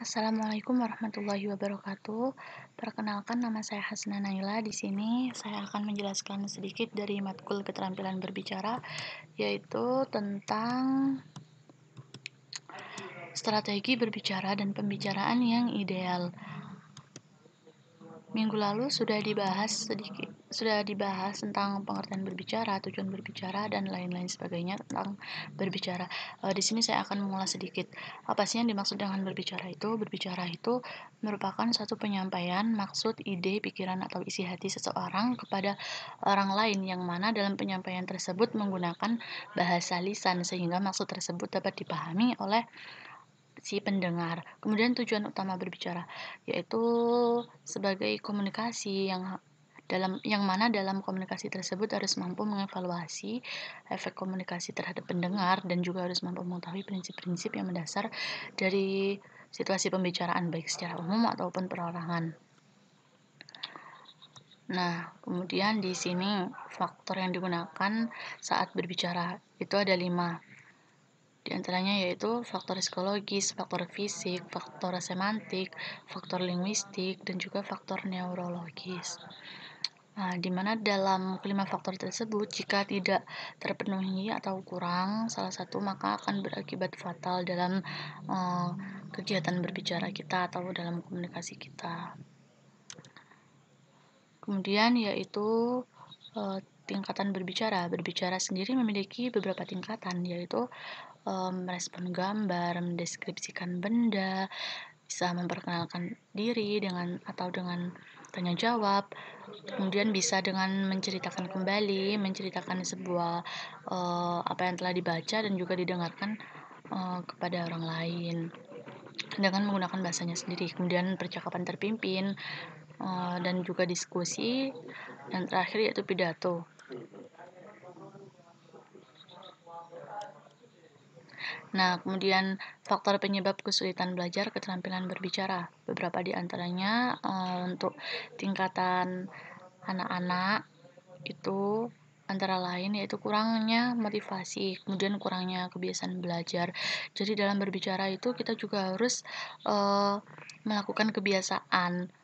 Assalamualaikum warahmatullahi wabarakatuh. Perkenalkan, nama saya Hasna Naila. Di sini saya akan menjelaskan sedikit dari matkul keterampilan berbicara, yaitu tentang strategi berbicara dan pembicaraan yang ideal. Minggu lalu sudah dibahas tentang pengertian berbicara, tujuan berbicara, dan lain-lain sebagainya tentang berbicara. Di sini saya akan mengulas sedikit. Apa sih yang dimaksud dengan berbicara itu? Berbicara itu merupakan suatu penyampaian maksud, ide, pikiran, atau isi hati seseorang kepada orang lain, yang mana dalam penyampaian tersebut menggunakan bahasa lisan sehingga maksud tersebut dapat dipahami oleh si pendengar. Kemudian tujuan utama berbicara yaitu sebagai komunikasi yang mana dalam komunikasi tersebut harus mampu mengevaluasi efek komunikasi terhadap pendengar dan juga harus mampu mengetahui prinsip-prinsip yang mendasar dari situasi pembicaraan baik secara umum ataupun perorangan. Nah, kemudian di sini faktor yang digunakan saat berbicara itu ada 5. Di antaranya yaitu faktor psikologis, faktor fisik, faktor semantik, faktor linguistik, dan juga faktor neurologis. Nah, di mana dalam kelima faktor tersebut, jika tidak terpenuhi atau kurang salah satu, maka akan berakibat fatal dalam kegiatan berbicara kita atau dalam komunikasi kita. Kemudian yaitu tingkatan berbicara. Berbicara sendiri memiliki beberapa tingkatan, yaitu merespon gambar, mendeskripsikan benda, bisa memperkenalkan diri dengan tanya jawab, kemudian bisa dengan menceritakan kembali, menceritakan sebuah apa yang telah dibaca dan juga didengarkan kepada orang lain dengan menggunakan bahasanya sendiri. Kemudian percakapan terpimpin dan juga diskusi, dan terakhir yaitu pidato. Nah, kemudian faktor penyebab kesulitan belajar keterampilan berbicara. Beberapa di antaranya untuk tingkatan anak-anak itu antara lain yaitu kurangnya motivasi, kemudian kurangnya kebiasaan belajar. Jadi dalam berbicara itu kita juga harus melakukan kebiasaan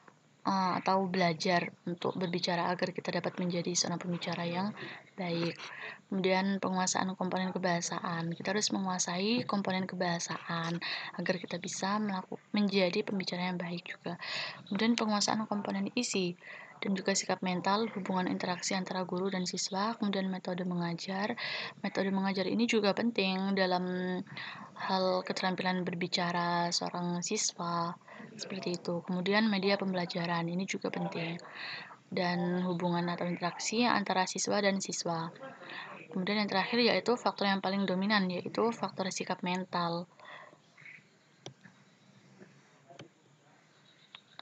atau belajar untuk berbicara agar kita dapat menjadi seorang pembicara yang baik. Kemudian penguasaan komponen kebahasaan. Kita harus menguasai komponen kebahasaan agar kita bisa menjadi pembicara yang baik juga. Kemudian penguasaan komponen isi dan juga sikap mental, hubungan interaksi antara guru dan siswa, kemudian metode mengajar. Metode mengajar ini juga penting dalam hal keterampilan berbicara seorang siswa, seperti itu. Kemudian media pembelajaran ini juga penting, dan hubungan atau interaksi antara siswa dan siswa. Kemudian yang terakhir yaitu faktor yang paling dominan, yaitu faktor sikap mental.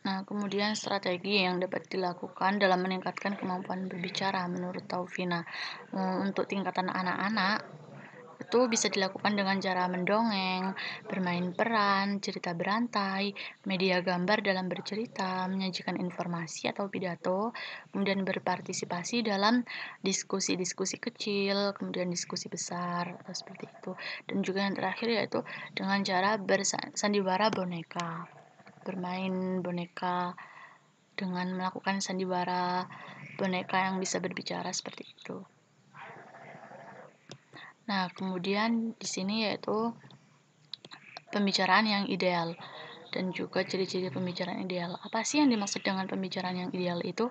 Nah, kemudian strategi yang dapat dilakukan dalam meningkatkan kemampuan berbicara menurut Taufina untuk tingkatan anak-anak itu bisa dilakukan dengan cara mendongeng, bermain peran, cerita berantai, media gambar dalam bercerita, menyajikan informasi atau pidato, kemudian berpartisipasi dalam diskusi-diskusi kecil, kemudian diskusi besar, atau seperti itu. Dan juga yang terakhir yaitu dengan cara bersandiwara boneka. Bermain boneka dengan melakukan sandiwara boneka yang bisa berbicara seperti itu. Nah, kemudian di sini yaitu pembicaraan yang ideal dan juga ciri-ciri pembicaraan ideal. Apa sih yang dimaksud dengan pembicaraan yang ideal itu?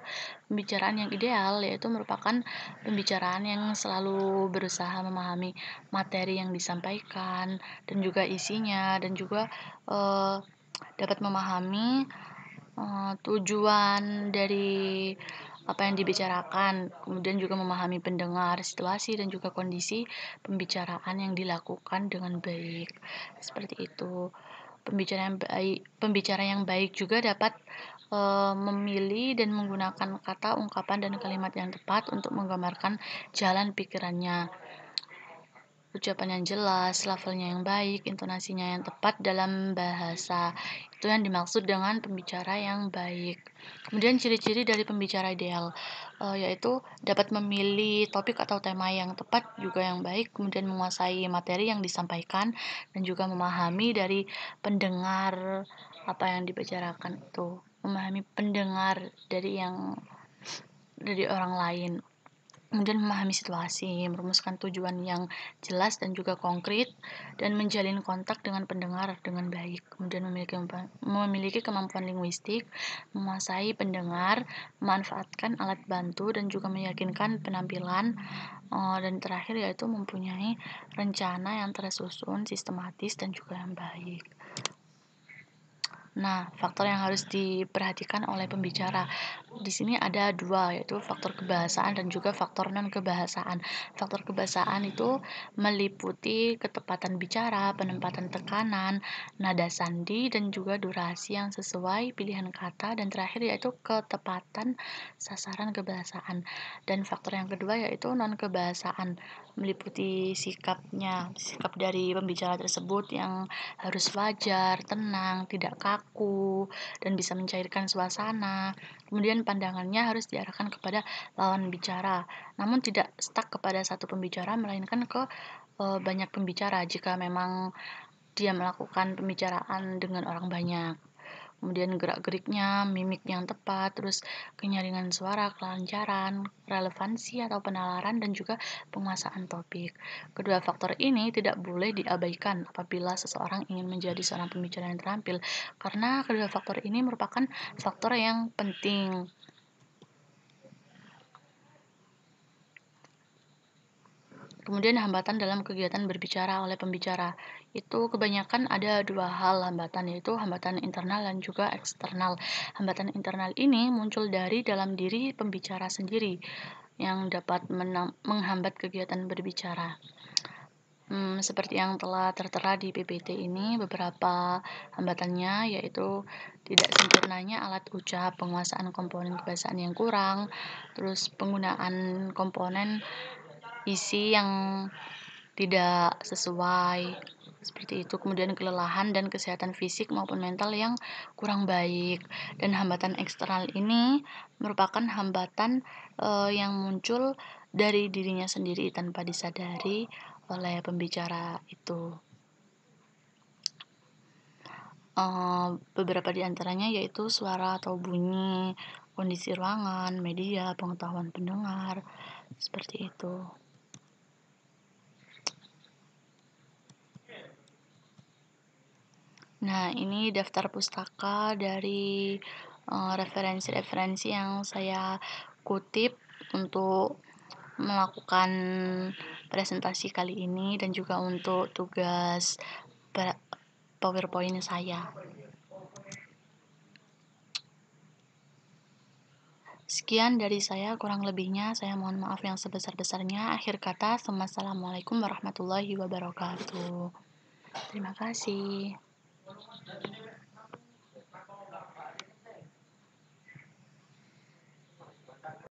Pembicaraan yang ideal yaitu merupakan pembicaraan yang selalu berusaha memahami materi yang disampaikan dan juga isinya, dan juga dapat memahami tujuan dari apa yang dibicarakan, kemudian juga memahami pendengar, situasi, dan juga kondisi pembicaraan yang dilakukan dengan baik. Seperti itu. Pembicara yang baik juga dapat memilih dan menggunakan kata, ungkapan, dan kalimat yang tepat untuk menggambarkan jalan pikirannya. ucapan yang jelas, levelnya yang baik, intonasinya yang tepat dalam bahasa. Itu yang dimaksud dengan pembicara yang baik. Kemudian ciri-ciri dari pembicara ideal, yaitu dapat memilih topik atau tema yang tepat juga yang baik, kemudian menguasai materi yang disampaikan, dan juga memahami dari pendengar apa yang dibicarakan itu, memahami pendengar dari orang lain. Kemudian memahami situasi, merumuskan tujuan yang jelas dan juga konkret, dan menjalin kontak dengan pendengar dengan baik. Kemudian memiliki kemampuan linguistik, menguasai pendengar, memanfaatkan alat bantu, dan juga meyakinkan penampilan. Dan terakhir yaitu mempunyai rencana yang tersusun, sistematis, dan juga yang baik. Nah, faktor yang harus diperhatikan oleh pembicara di sini ada dua, yaitu faktor kebahasaan dan juga faktor non-kebahasaan. Faktor kebahasaan itu meliputi ketepatan bicara, penempatan tekanan, nada sandi, dan juga durasi yang sesuai pilihan kata, dan terakhir yaitu ketepatan sasaran kebahasaan. Dan faktor yang kedua yaitu non-kebahasaan, meliputi sikap dari pembicara tersebut yang harus wajar, tenang, tidak kaku, dan bisa mencairkan suasana. Kemudian pandangannya harus diarahkan kepada lawan bicara, namun tidak stuck kepada satu pembicara, melainkan ke banyak pembicara jika memang dia melakukan pembicaraan dengan orang banyak. Kemudian gerak-geriknya, mimik yang tepat, terus kenyaringan suara, kelancaran, relevansi atau penalaran, dan juga penguasaan topik. Kedua faktor ini tidak boleh diabaikan apabila seseorang ingin menjadi seorang pembicara yang terampil, karena kedua faktor ini merupakan faktor yang penting. Kemudian hambatan dalam kegiatan berbicara oleh pembicara. Itu kebanyakan ada dua hal hambatan, yaitu hambatan internal dan juga eksternal. Hambatan internal ini muncul dari dalam diri pembicara sendiri yang dapat menghambat kegiatan berbicara. Seperti yang telah tertera di PPT ini, beberapa hambatannya yaitu tidak sempurnanya alat ucap, penguasaan komponen kebahasaan yang kurang, terus penggunaan komponen isi yang tidak sesuai, seperti itu. Kemudian kelelahan dan kesehatan fisik maupun mental yang kurang baik. Dan hambatan eksternal ini merupakan hambatan yang muncul dari dirinya sendiri tanpa disadari oleh pembicara itu. Beberapa di antaranya yaitu suara atau bunyi, kondisi ruangan, media, pengetahuan pendengar, seperti itu. Nah, ini daftar pustaka dari referensi-referensi yang saya kutip untuk melakukan presentasi kali ini, dan juga untuk tugas PowerPoint saya. Sekian dari saya, kurang lebihnya saya mohon maaf yang sebesar-besarnya. Akhir kata, assalamualaikum warahmatullahi wabarakatuh. Terima kasih.